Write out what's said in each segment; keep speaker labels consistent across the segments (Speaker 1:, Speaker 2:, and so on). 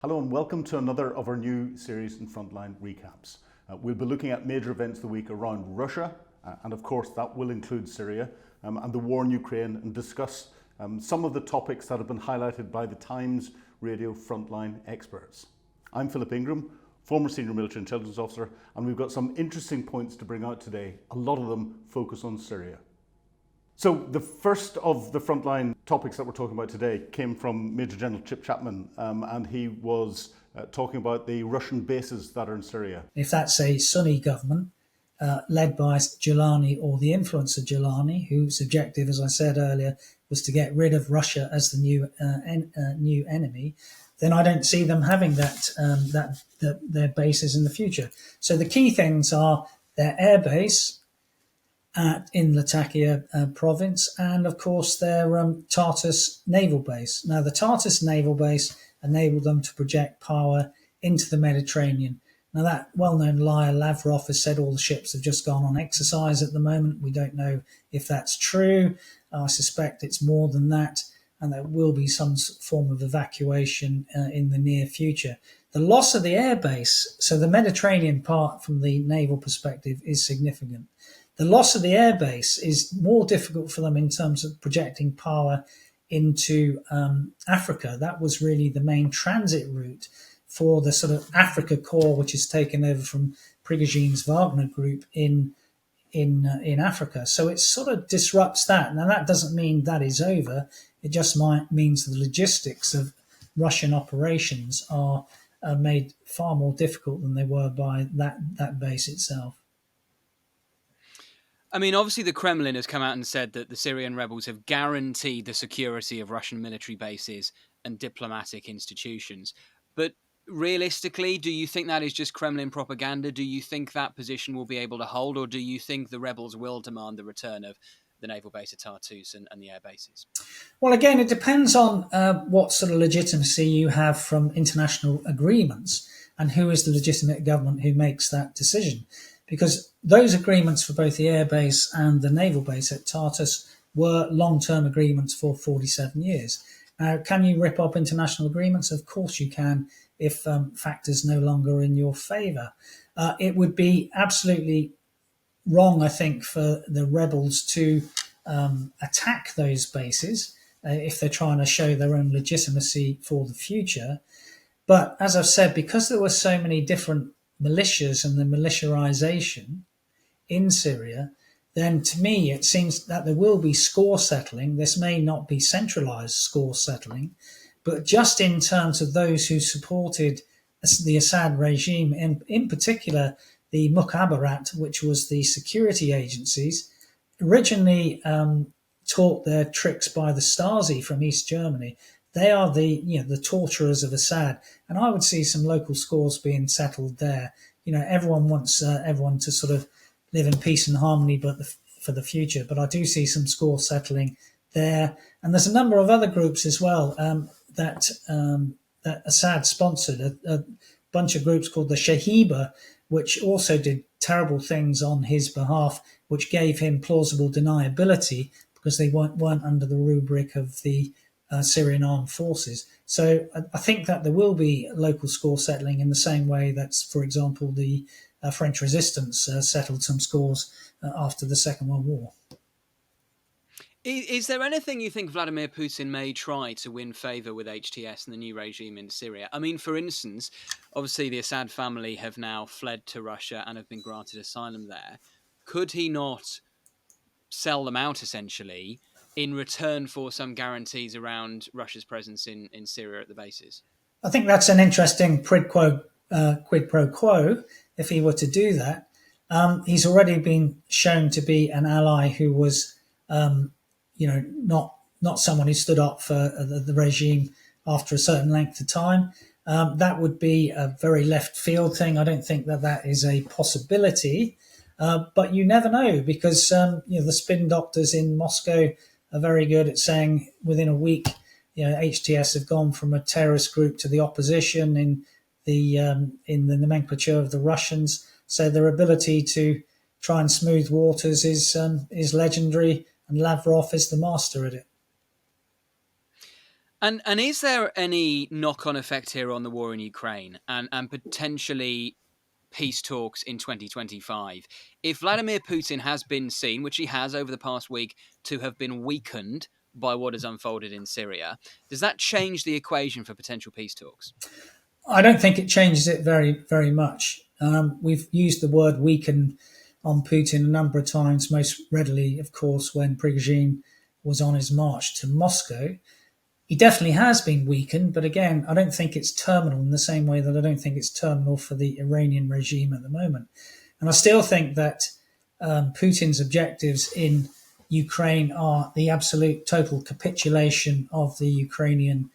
Speaker 1: Hello and welcome to another of our new series in Frontline recaps. We'll be looking at major events of the week around Russia, and of course that will include Syria and the war in Ukraine, and discuss some of the topics that have been highlighted by the Times Radio Frontline experts. I'm Philip Ingram, former Senior Military Intelligence Officer, and we've got some interesting points to bring out today. A lot of them focus on Syria. So the first of the frontline topics that we're talking about today came from Major General Chip Chapman, and he was talking about the Russian bases that are in Syria.
Speaker 2: If that's a Sunni government led by Giuliani or the influence of Giuliani, whose objective, as I said earlier, was to get rid of Russia as the new enemy, then I don't see them having their bases in the future. So the key things are their air base in Latakia province, and of course their Tartus naval base. Now, the Tartus naval base enabled them to project power into the Mediterranean. Now, that well-known liar Lavrov has said all the ships have just gone on exercise at the moment. We don't know if that's true. I suspect it's more than that, and there will be some form of evacuation in the near future. The loss of the air base, so the Mediterranean part from the naval perspective, is significant. The loss of the air base is more difficult for them in terms of projecting power into Africa. That was really the main transit route for the sort of Africa Corps, which is taken over from Prigozhin's Wagner group in Africa. So it sort of disrupts that. Now, that doesn't mean that is over. It just means the logistics of Russian operations are made far more difficult than they were by that base itself.
Speaker 3: I mean, obviously the Kremlin has come out and said that the Syrian rebels have guaranteed the security of Russian military bases and diplomatic institutions. But realistically, do you think that is just Kremlin propaganda? Do you think that position will be able to hold, or do you think the rebels will demand the return of the naval base at Tartus and the air bases?
Speaker 2: Well, again, it depends on what sort of legitimacy you have from international agreements and who is the legitimate government who makes that decision. Because those agreements for both the air base and the naval base at Tartus were long-term agreements for 47 years. Now, can you rip up international agreements? Of course you can, if factors no longer in your favour. It would be absolutely wrong, I think, for the rebels to attack those bases if they're trying to show their own legitimacy for the future. But as I've said, because there were so many different militias and the militarization in Syria, then to me it seems that there will be score settling. This may not be centralized score settling, but just in terms of those who supported the Assad regime, in particular the Mukhabarat, which was the security agencies, originally taught their tricks by the Stasi from East Germany. They are the torturers of Assad, and I would see some local scores being settled there. Everyone wants everyone to sort of live in peace and harmony, but for the future. But I do see some scores settling there, and there's a number of other groups as well that Assad sponsored. A bunch of groups called the Shahiba, which also did terrible things on his behalf, which gave him plausible deniability because they weren't under the rubric of the Syrian armed forces. So I think that there will be local score settling in the same way that, for example, the French resistance settled some scores after the Second World War.
Speaker 3: Is there anything you think Vladimir Putin may try to win favour with HTS and the new regime in Syria? I mean, for instance, obviously the Assad family have now fled to Russia and have been granted asylum there. Could he not sell them out, essentially, in return for some guarantees around Russia's presence in Syria at the bases?
Speaker 2: I think that's an interesting quid pro quo if he were to do that. He's already been shown to be an ally who was, not someone who stood up for the regime after a certain length of time. That would be a very left field thing. I don't think that is a possibility, but you never know because the spin doctors in Moscow are very good at saying within a week, HTS have gone from a terrorist group to the opposition in the nomenclature of the Russians. So their ability to try and smooth waters is legendary, and Lavrov is the master at it.
Speaker 3: And is there any knock-on effect here on the war in Ukraine and potentially peace talks in 2025? If Vladimir Putin has been seen, which he has over the past week, to have been weakened by what has unfolded in Syria, does that change the equation for potential peace talks?
Speaker 2: I don't think it changes it very, very much. We've used the word weaken on Putin a number of times, most readily, of course, when Prigozhin was on his march to Moscow. He definitely has been weakened, but again, I don't think it's terminal in the same way that I don't think it's terminal for the Iranian regime at the moment. And I still think that Putin's objectives in Ukraine are the absolute total capitulation of the Ukrainian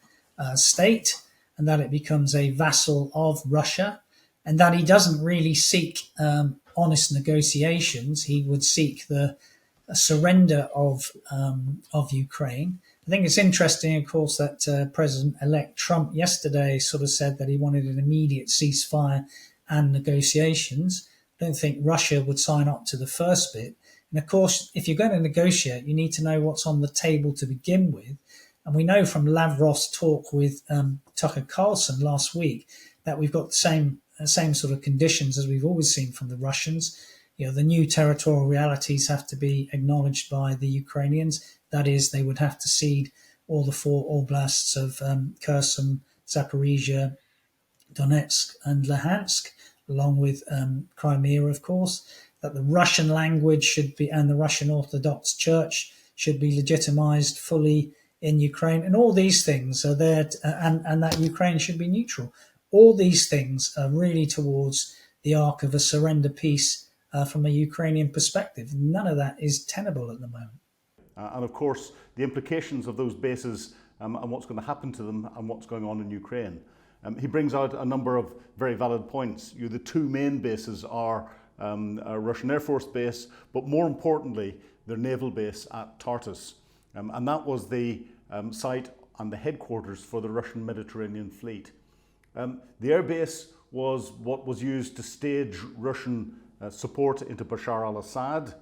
Speaker 2: state, and that it becomes a vassal of Russia, and that he doesn't really seek honest negotiations. He would seek the surrender of Ukraine. I think it's interesting, of course, that President-elect Trump yesterday sort of said that he wanted an immediate ceasefire and negotiations. I don't think Russia would sign up to the first bit. And of course, if you're going to negotiate, you need to know what's on the table to begin with. And we know from Lavrov's talk with Tucker Carlson last week that we've got the same sort of conditions as we've always seen from the Russians. You know, the new territorial realities have to be acknowledged by the Ukrainians. That is, they would have to cede all the 4 oblasts of Kherson, Zaporizhia, Donetsk and Luhansk, along with Crimea, of course, that the Russian language should be, and the Russian Orthodox Church should be legitimized fully in Ukraine. And all these things are there, and that Ukraine should be neutral. All these things are really towards the arc of a surrender peace from a Ukrainian perspective. None of that is tenable at the moment.
Speaker 1: And of course, the implications of those bases and what's going to happen to them and what's going on in Ukraine. He brings out a number of very valid points. The 2 main bases are a Russian Air Force base, but more importantly, their naval base at Tartus. And that was the site and the headquarters for the Russian Mediterranean fleet. The air base was what was used to stage Russian support into Bashar al-Assad.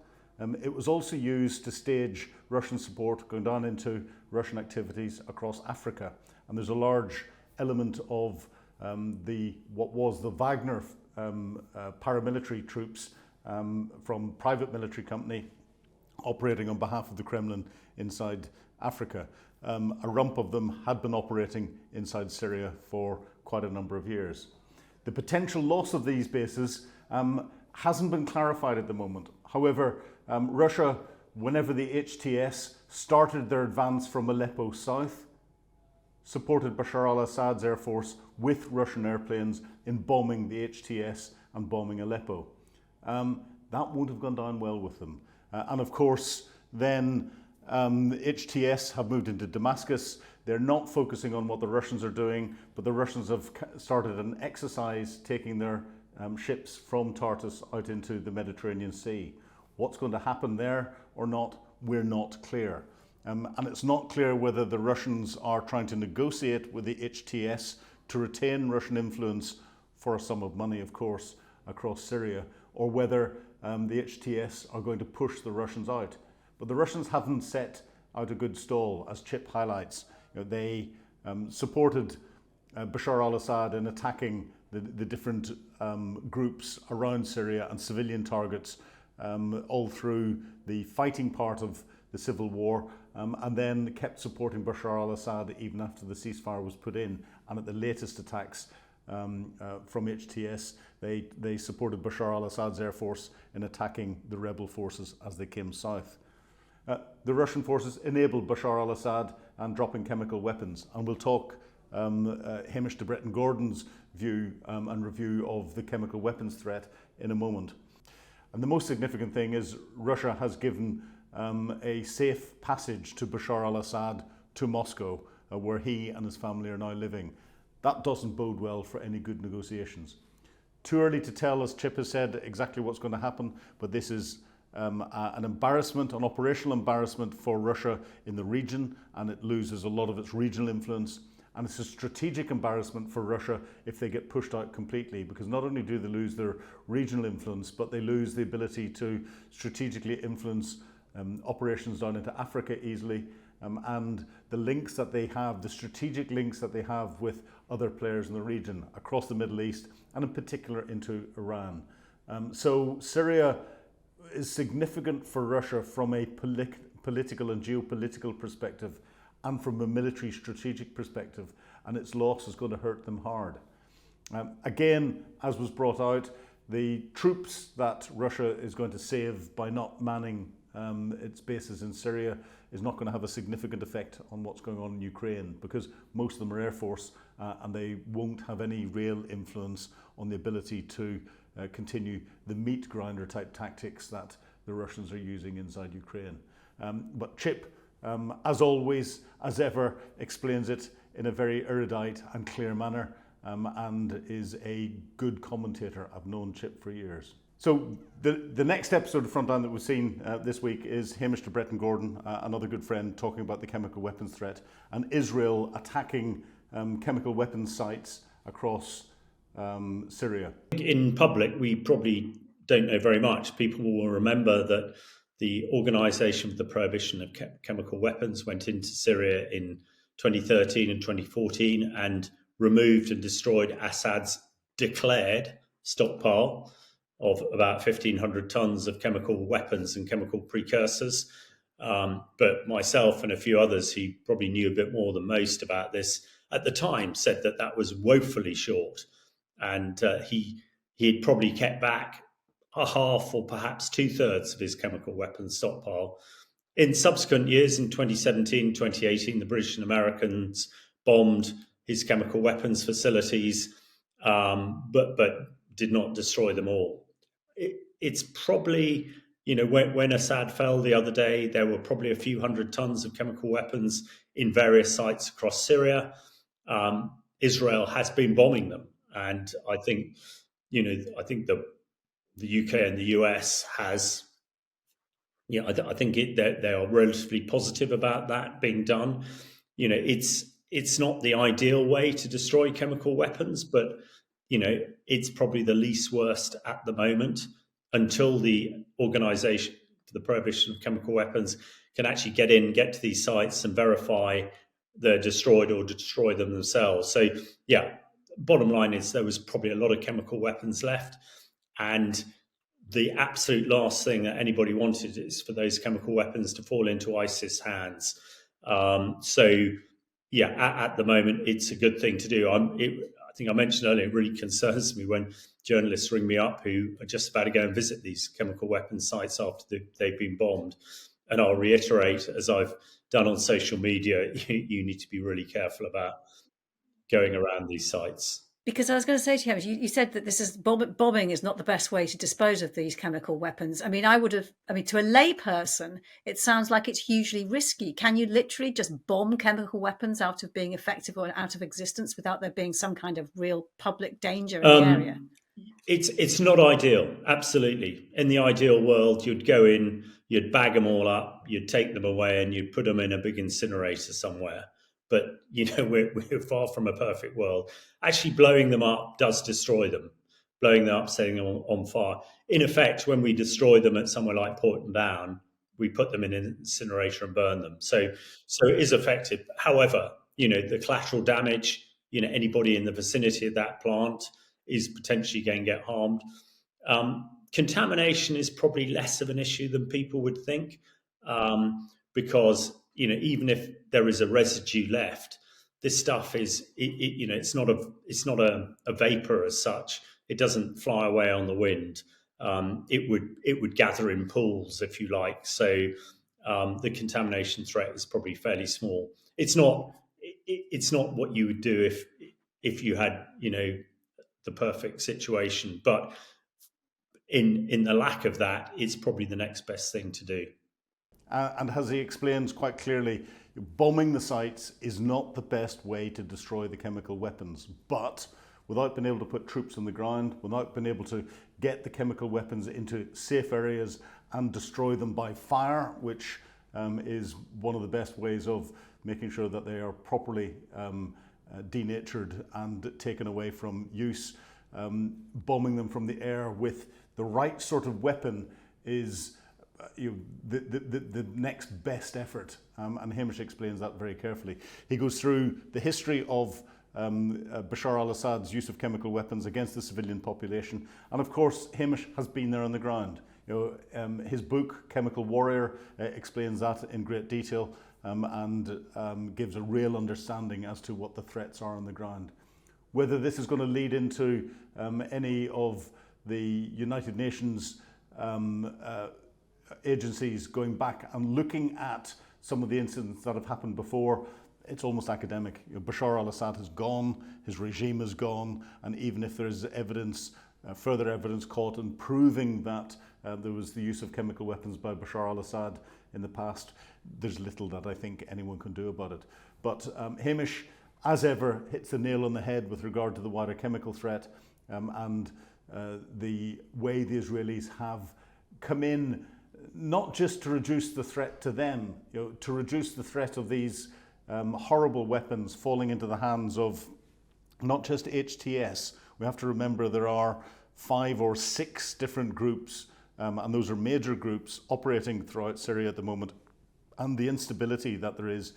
Speaker 1: It was also used to stage Russian support going down into Russian activities across Africa. And there's a large element of what was the Wagner paramilitary troops from private military company operating on behalf of the Kremlin inside Africa. A rump of them had been operating inside Syria for quite a number of years. The potential loss of these bases hasn't been clarified at the moment. However, Russia, whenever the HTS started their advance from Aleppo south, supported Bashar al-Assad's air force with Russian airplanes in bombing the HTS and bombing Aleppo. That won't have gone down well with them. And of course, then the HTS have moved into Damascus. They're not focusing on what the Russians are doing, but the Russians have started an exercise taking their ships from Tartus out into the Mediterranean Sea. What's going to happen there or not, we're not clear. And it's not clear whether the Russians are trying to negotiate with the HTS to retain Russian influence for a sum of money, of course, across Syria, or whether the HTS are going to push the Russians out. But the Russians haven't set out a good stall, as Chip highlights. They supported Bashar al-Assad in attacking the different groups around Syria and civilian targets all through the fighting part of the civil war, and then kept supporting Bashar al-Assad even after the ceasefire was put in. And at the latest attacks from HTS, they supported Bashar al-Assad's air force in attacking the rebel forces as they came south. The Russian forces enabled Bashar al-Assad and dropping chemical weapons. And we'll talk Hamish de Bretton-Gordon's view and review of the chemical weapons threat in a moment. And the most significant thing is Russia has given a safe passage to Bashar al-Assad to Moscow, where he and his family are now living. That doesn't bode well for any good negotiations. Too early to tell, as Chip has said, exactly what's going to happen, but this is an embarrassment, an operational embarrassment for Russia in the region, and it loses a lot of its regional influence. And it's a strategic embarrassment for Russia if they get pushed out completely, because not only do they lose their regional influence, but they lose the ability to strategically influence operations down into Africa easily, and the links that they have, the strategic links that they have with other players in the region across the Middle East and in particular into Iran. So Syria is significant for Russia from a political and geopolitical perspective and from a military strategic perspective, and its loss is going to hurt them hard. Again, as was brought out, the troops that Russia is going to save by not manning its bases in Syria is not going to have a significant effect on what's going on in Ukraine, because most of them are Air Force and they won't have any real influence on the ability to continue the meat grinder type tactics that the Russians are using inside Ukraine. But Chip, as always, as ever, explains it in a very erudite and clear manner, and is a good commentator. I've known Chip for years. So the next episode of Frontline that we've seen this week is Hamish de Bretton Gordon, another good friend, talking about the chemical weapons threat and Israel attacking chemical weapons sites across Syria.
Speaker 4: In public, we probably don't know very much. People will remember that the Organisation for the Prohibition of Chemical Weapons went into Syria in 2013 and 2014 and removed and destroyed Assad's declared stockpile of about 1,500 tons of chemical weapons and chemical precursors. But myself and a few others who probably knew a bit more than most about this at the time said that that was woefully short. And he had probably kept back a half or perhaps 2/3 of his chemical weapons stockpile. In subsequent years, in 2017, 2018, the British and Americans bombed his chemical weapons facilities, but did not destroy them all. It's probably, when Assad fell the other day, there were probably a few hundred tons of chemical weapons in various sites across Syria. Israel has been bombing them. And I think, the UK and the US has, I think they are relatively positive about that being done. It's not the ideal way to destroy chemical weapons, but it's probably the least worst at the moment until the Organisation for the Prohibition of Chemical Weapons can actually get to these sites and verify they're destroyed or destroy them themselves. So, bottom line is there was probably a lot of chemical weapons left, and the absolute last thing that anybody wanted is for those chemical weapons to fall into ISIS hands. At the moment, it's a good thing to do. I think I mentioned earlier, it really concerns me when journalists ring me up who are just about to go and visit these chemical weapons sites after they've been bombed. And I'll reiterate, as I've done on social media, you need to be really careful about going around these sites.
Speaker 5: Because I was going to say to you, you said that this is bombing is not the best way to dispose of these chemical weapons. I mean, to a lay person, it sounds like it's hugely risky. Can you literally just bomb chemical weapons out of being effective or out of existence without there being some kind of real public danger in the area?
Speaker 4: It's not ideal, absolutely. In the ideal world, you'd go in, you'd bag them all up, you'd take them away, and you'd put them in a big incinerator somewhere. But, we're far from a perfect world. Actually, blowing them up does destroy them. Blowing them up, setting them on fire. In effect, when we destroy them at somewhere like Porton Down, we put them in an incinerator and burn them. So it is effective. However, the collateral damage, anybody in the vicinity of that plant is potentially going to get harmed. Contamination is probably less of an issue than people would think, because even if there is a residue left, this stuff is it's not a vapor as such. It doesn't fly away on the wind. It would gather in pools, if you like. So the contamination threat is probably fairly small. It's not what you would do if you had the perfect situation, but in the lack of that, it's probably the next best thing to do.
Speaker 1: And as he explains quite clearly, bombing the sites is not the best way to destroy the chemical weapons. But without being able to put troops on the ground, without being able to get the chemical weapons into safe areas and destroy them by fire, which is one of the best ways of making sure that they are properly denatured and taken away from use, bombing them from the air with the right sort of weapon is the next best effort. And Hamish explains that very carefully. He goes through the history of Bashar al-Assad's use of chemical weapons against the civilian population. And of course, Hamish has been there on the ground. His book, Chemical Warrior, explains that in great detail and gives a real understanding as to what the threats are on the ground. Whether this is going to lead into any of the United Nations agencies going back and looking at some of the incidents that have happened before, it's almost academic. Bashar al-Assad has gone, his regime is gone, and even if there's evidence, further evidence caught in proving that there was the use of chemical weapons by Bashar al-Assad in the past, there's little that I think anyone can do about it. But Hamish, as ever, hits the nail on the head with regard to the wider chemical threat and the way the Israelis have come in, not just to reduce the threat to them, to reduce the threat of these horrible weapons falling into the hands of not just HTS. We have to remember there are 5 or 6 different groups, and those are major groups operating throughout Syria at the moment. And the instability that there is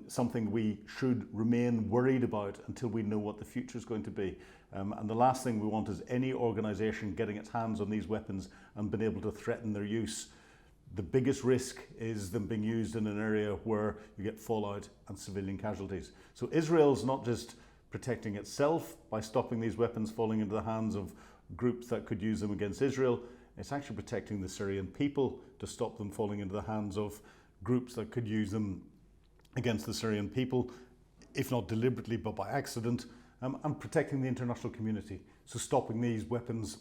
Speaker 1: something we should remain worried about until we know what the future is going to be. And the last thing we want is any organisation getting its hands on these weapons and being able to threaten their use. The biggest risk is them being used in an area where you get fallout and civilian casualties. So Israel's not just protecting itself by stopping these weapons falling into the hands of groups that could use them against Israel. It's actually protecting the Syrian people to stop them falling into the hands of groups that could use them against the Syrian people, if not deliberately but by accident, and protecting the international community. So stopping these weapons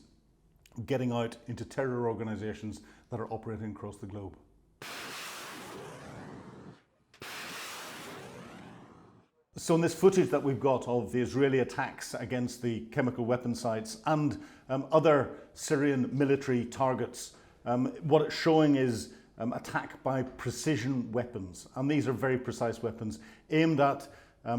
Speaker 1: getting out into terror organisations that are operating across the globe. So in this footage that we've got of the Israeli attacks against the chemical weapon sites and other Syrian military targets, what it's showing is attack by precision weapons. And these are very precise weapons aimed at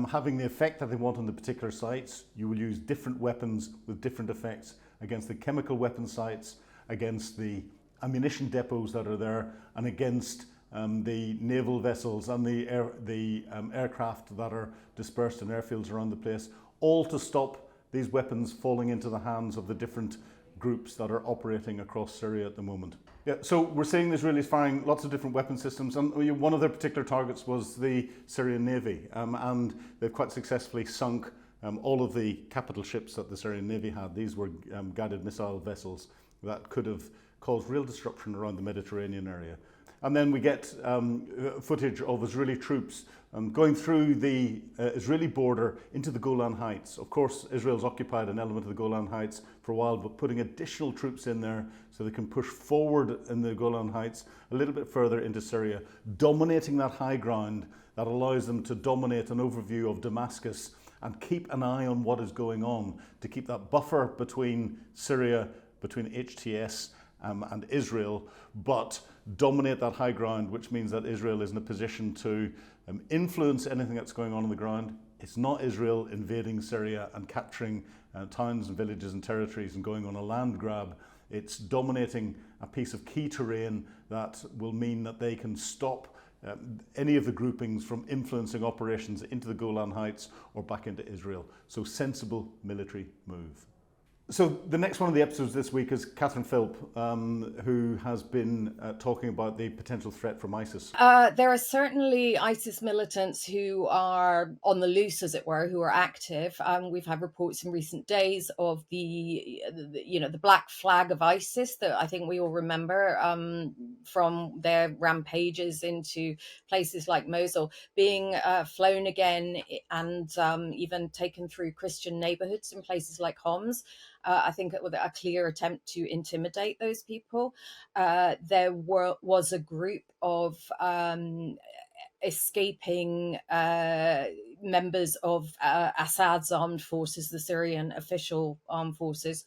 Speaker 1: having the effect that they want on the particular sites. You will use different weapons with different effects against the chemical weapon sites, against the ammunition depots that are there, and against the naval vessels and the aircraft that are dispersed in airfields around the place, all to stop these weapons falling into the hands of the different groups that are operating across Syria at the moment. Yeah, so we're seeing the Israelis firing lots of different weapon systems, and one of their particular targets was the Syrian Navy, and they've quite successfully sunk all of the capital ships that the Syrian Navy had. These were guided missile vessels that could have caused real disruption around the Mediterranean area. And then we get footage of Israeli troops going through the Israeli border into the Golan Heights. Of course, Israel's occupied an element of the Golan Heights for a while, but putting additional troops in there so they can push forward in the Golan Heights a little bit further into Syria, dominating that high ground that allows them to dominate an overview of Damascus and keep an eye on what is going on, to keep that buffer between Syria, between HTS and Israel, but dominate that high ground, which means that Israel is in a position to influence anything that's going on the ground. It's not Israel invading Syria and capturing towns and villages and territories and going on a land grab. It's dominating a piece of key terrain that will mean that they can stop any of the groupings from influencing operations into the Golan Heights or back into Israel. So sensible military move. So the next one of the episodes this week is Catherine Philp, who has been talking about the potential threat from ISIS.
Speaker 6: There are certainly ISIS militants who are on the loose, as it were, who are active. We've had reports in recent days of the black flag of ISIS that I think we all remember from their rampages into places like Mosul being flown again and even taken through Christian neighborhoods in places like Homs. I think it was a clear attempt to intimidate those people. There was a group of escaping members of Assad's armed forces, the Syrian official armed forces,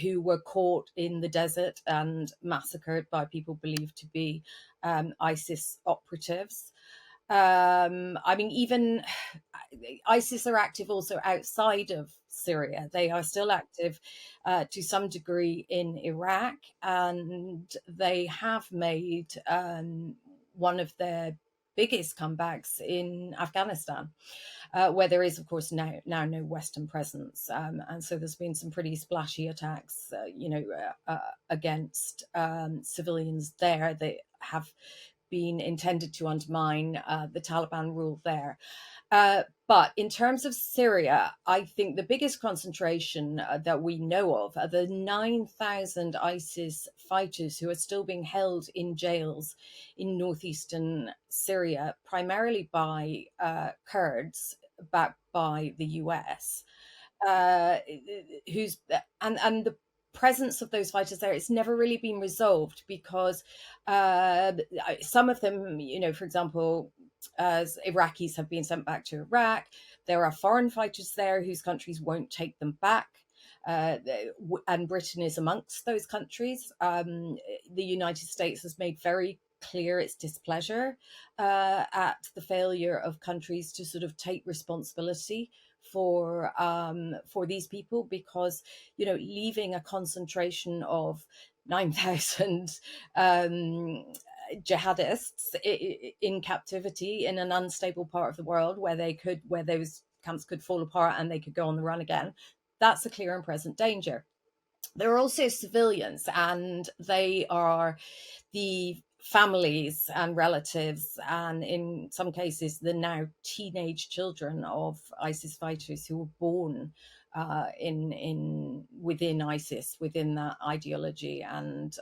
Speaker 6: who were caught in the desert and massacred by people believed to be ISIS operatives. I mean, even ISIS are active also outside of Syria. They are still active to some degree in Iraq, and they have made one of their biggest comebacks in Afghanistan, where there is, of course, now no Western presence, and so there's been some pretty splashy attacks, against civilians there. They have been intended to undermine the Taliban rule there. But in terms of Syria, I think the biggest concentration that we know of are the 9,000 ISIS fighters who are still being held in jails in northeastern Syria, primarily by Kurds backed by the US, who's and the presence of those fighters there, it's never really been resolved because some of them, for example, as Iraqis have been sent back to Iraq, there are foreign fighters there whose countries won't take them back. And Britain is amongst those countries. The United States has made very clear its displeasure at the failure of countries to sort of take responsibility for these people, because leaving a concentration of 9,000 jihadists in captivity in an unstable part of the world where those camps could fall apart and they could go on the run again, that's a clear and present danger. There are also civilians, and they are the families and relatives, and in some cases the now teenage children of ISIS fighters who were born within ISIS, within that ideology, and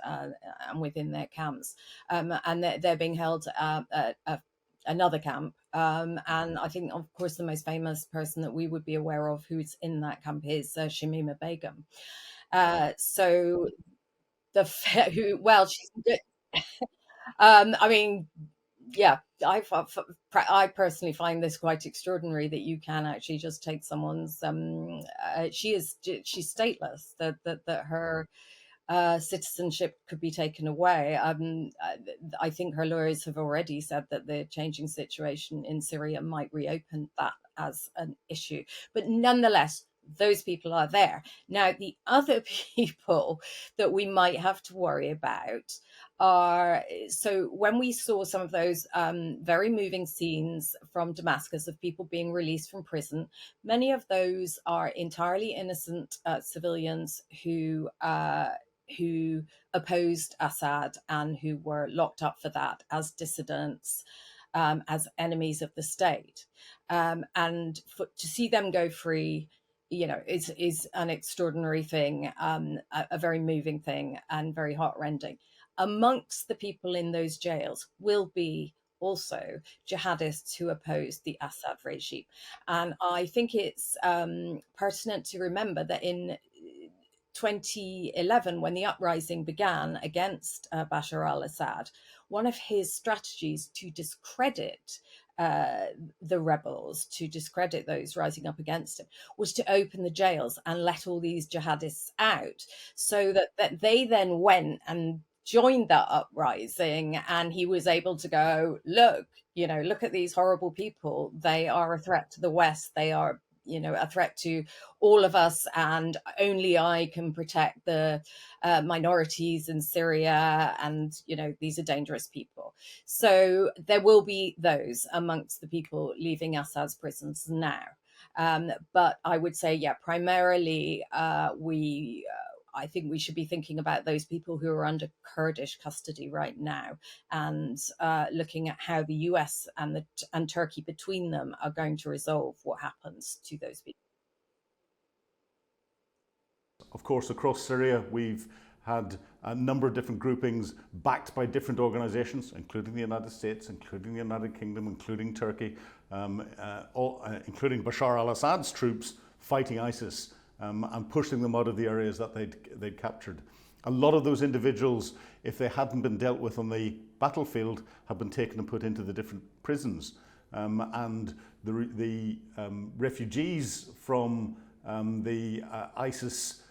Speaker 6: within their camps, and they're being held at another camp. And I think, of course, the most famous person that we would be aware of who's in that camp is Shamima Begum. So she's good. I mean, yeah, I personally find this quite extraordinary that you can actually just take someone's. She's stateless. That her citizenship could be taken away. I think her lawyers have already said that the changing situation in Syria might reopen that as an issue. But nonetheless, those people are there. Now, the other people that we might have to worry about are, so when we saw some of those very moving scenes from Damascus of people being released from prison, many of those are entirely innocent civilians who opposed Assad and who were locked up for that as dissidents, as enemies of the state. And to see them go free, is an extraordinary thing, a very moving thing, and very heartrending. Amongst the people in those jails will be also jihadists who oppose the Assad regime. And I think it's pertinent to remember that in 2011, when the uprising began against Bashar al-Assad, one of his strategies to discredit the rebels, to discredit those rising up against him, was to open the jails and let all these jihadists out, so that they then went and joined that uprising, and he was able to go, look at these horrible people. They are a threat to the West. They are a threat to all of us, and only I can protect the minorities in Syria, and these are dangerous people. So there will be those amongst the people leaving Assad's prisons now, but I would say, primarily I think we should be thinking about those people who are under Kurdish custody right now, and looking at how the US and Turkey between them are going to resolve what happens to those people.
Speaker 1: Of course, across Syria, we've had a number of different groupings backed by different organizations, including the United States, including the United Kingdom, including Turkey, including Bashar al-Assad's troops fighting ISIS. And pushing them out of the areas that they'd captured. A lot of those individuals, if they hadn't been dealt with on the battlefield, have been taken and put into the different prisons. And the refugees from the ISIS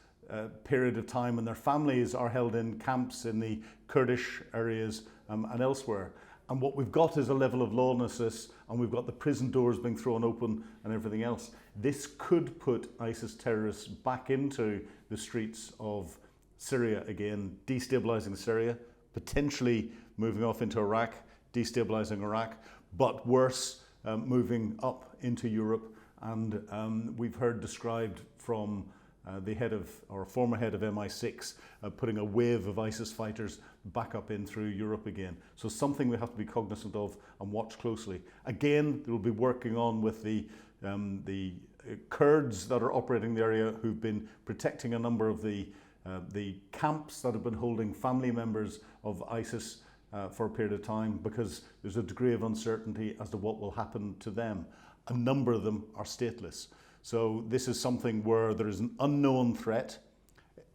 Speaker 1: period of time and their families are held in camps in the Kurdish areas and elsewhere. and what we've got is a level of lawlessness, and we've got the prison doors being thrown open and everything else. This could put ISIS terrorists back into the streets of Syria again, destabilizing Syria, potentially moving off into Iraq, destabilizing Iraq, but worse, moving up into Europe. And we've heard described from the head of, or former head of MI6, putting a wave of ISIS fighters back up in through Europe again. So something we have to be cognizant of and watch closely. Again, we'll be working on with the Kurds that are operating in the area, who've been protecting a number of the camps that have been holding family members of ISIS for a period of time, because there's a degree of uncertainty as to what will happen to them. A number of them are stateless. So this is something where there is an unknown threat,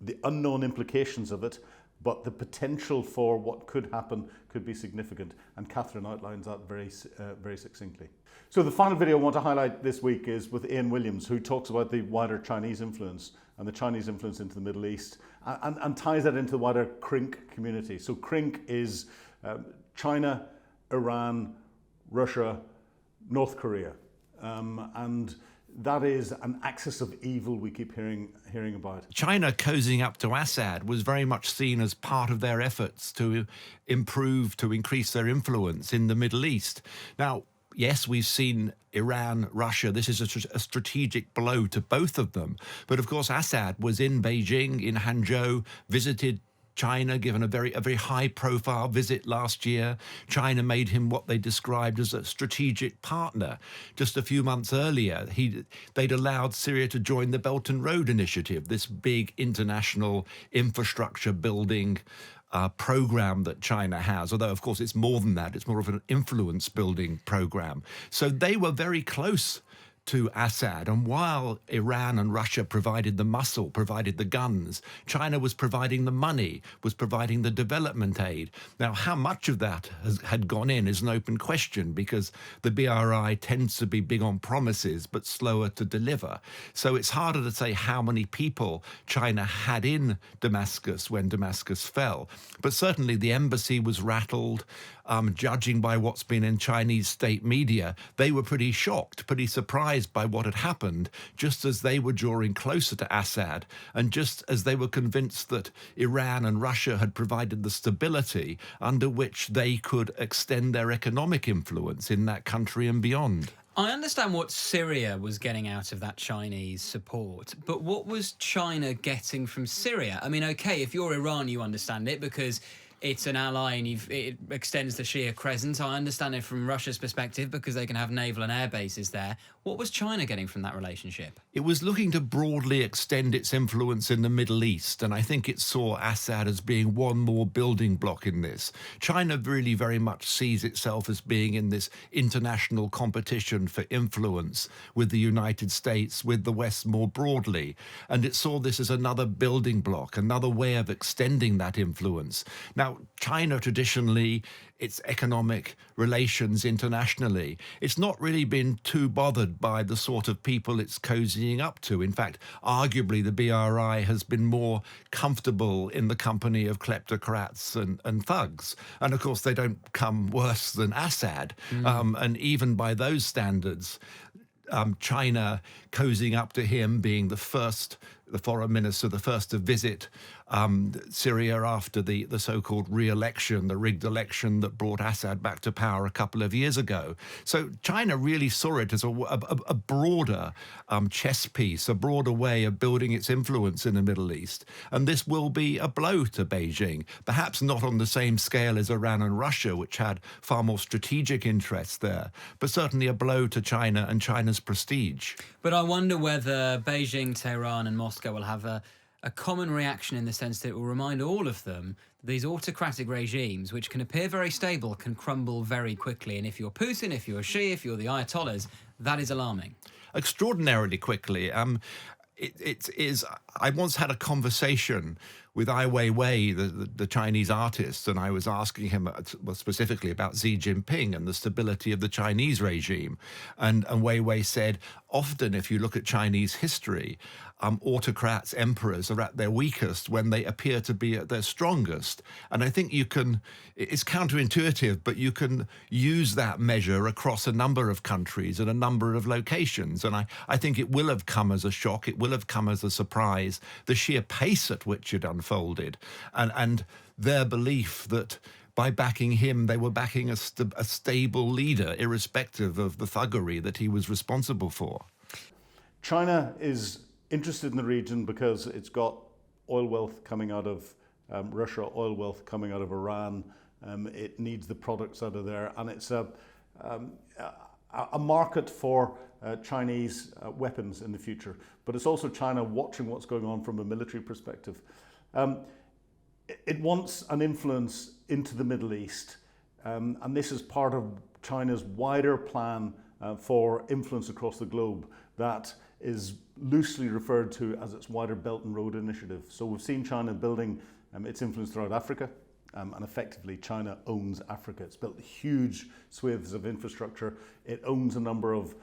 Speaker 1: the unknown implications of it, but the potential for what could happen could be significant. And Catherine outlines that very succinctly. So the final video I want to highlight this week is with Ian Williams, who talks about the wider Chinese influence and the Chinese influence into the Middle East, and ties that into the wider CRINC community. So CRINC is China, Iran, Russia, North Korea. And that is an axis of evil we keep hearing about.
Speaker 7: China cozying up to Assad was very much seen as part of their efforts to increase their influence in the Middle East. Now, yes, we've seen Iran, Russia. This is a strategic blow to both of them. But of course, Assad was in Beijing, in Hangzhou, visited China, given a very high-profile visit last year. China made him what they described as a strategic partner. Just a few months earlier, they'd allowed Syria to join the Belt and Road Initiative, this big international infrastructure building program that China has, although of course it's more than that. It's more of an influence building program. So they were very close to Assad. And while Iran and Russia provided the muscle, provided the guns, China was providing the money, was providing the development aid. Now, how much of that had gone in is an open question, because the BRI tends to be big on promises but slower to deliver. So it's harder to say how many people China had in Damascus when Damascus fell. But certainly the embassy was rattled. Judging by what's been in Chinese state media, they were pretty shocked, pretty surprised by what had happened, just as they were drawing closer to Assad, and just as they were convinced that Iran and Russia had provided the stability under which they could extend their economic influence in that country and beyond.
Speaker 3: I understand what Syria was getting out of that Chinese support, but what was China getting from Syria? I mean, okay, if you're Iran, you understand it because it's an ally and it extends the Shia crescent. I understand it from Russia's perspective because they can have naval and air bases there. What was China getting from that relationship?
Speaker 7: It was looking to broadly extend its influence in the Middle East, and I think it saw Assad as being one more building block in this. China really very much sees itself as being in this international competition for influence with the United States, with the West more broadly, and it saw this as another building block, another way of extending that influence. Now, China traditionally, its economic relations internationally, it's not really been too bothered by the sort of people it's cozying up to. In fact, arguably the BRI has been more comfortable in the company of kleptocrats and thugs. And of course, they don't come worse than Assad. And even by those standards, China cozying up to him, being the foreign minister, the first to visit Syria after the so-called re-election, the rigged election that brought Assad back to power a couple of years ago. So China really saw it as a broader chess piece, a broader way of building its influence in the Middle East. And this will be a blow to Beijing, perhaps not on the same scale as Iran and Russia, which had far more strategic interests there, but certainly a blow to China and China's prestige.
Speaker 3: But I wonder whether Beijing, Tehran and Moscow will have a common reaction in the sense that it will remind all of them that these autocratic regimes, which can appear very stable, can crumble very quickly. And if you're Putin, if you're Xi, if you're the Ayatollahs, that is alarming.
Speaker 7: Extraordinarily quickly. It is. I once had a conversation with Ai Weiwei, the Chinese artist, and I was asking him specifically about Xi Jinping and the stability of the Chinese regime. And Weiwei said, often if you look at Chinese history, autocrats, emperors are at their weakest when they appear to be at their strongest. And I think it's counterintuitive, but you can use that measure across a number of countries and a number of locations. And I think it will have come as a shock. It will have come as a surprise, the sheer pace at which it unfolded, and their belief that by backing him, they were backing a stable leader, irrespective of the thuggery that he was responsible for.
Speaker 1: China is interested in the region because it's got oil wealth coming out of Russia, oil wealth coming out of Iran. It needs the products out of there, and it's a market for Chinese weapons in the future. But it's also China watching what's going on from a military perspective. It wants an influence into the Middle East, and this is part of China's wider plan for influence across the globe that is loosely referred to as its wider Belt and Road Initiative. So we've seen China building its influence throughout Africa, and effectively China owns Africa. It's built huge swathes of infrastructure. It owns a number of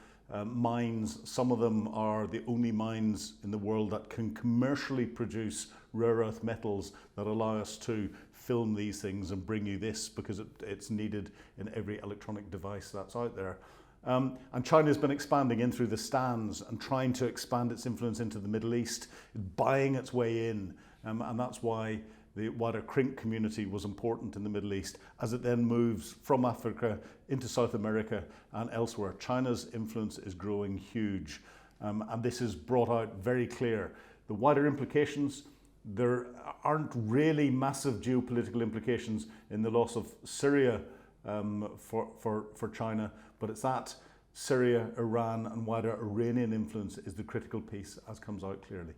Speaker 1: mines. Some of them are the only mines in the world that can commercially produce rare earth metals that allow us to film these things and bring you this, because it's needed in every electronic device that's out there. And China's been expanding in through the stands and trying to expand its influence into the Middle East, buying its way in, and that's why the wider Krink community was important in the Middle East as it then moves from Africa into South America and elsewhere. China's influence is growing huge, and this is brought out very clear. The wider implications, there aren't really massive geopolitical implications in the loss of Syria for China, but it's that Syria, Iran and wider Iranian influence is the critical piece, as comes out clearly.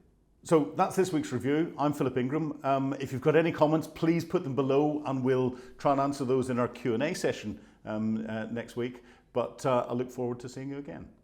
Speaker 1: So that's this week's review. I'm Philip Ingram. If you've got any comments, please put them below and we'll try and answer those in our Q&A session next week. But I look forward to seeing you again.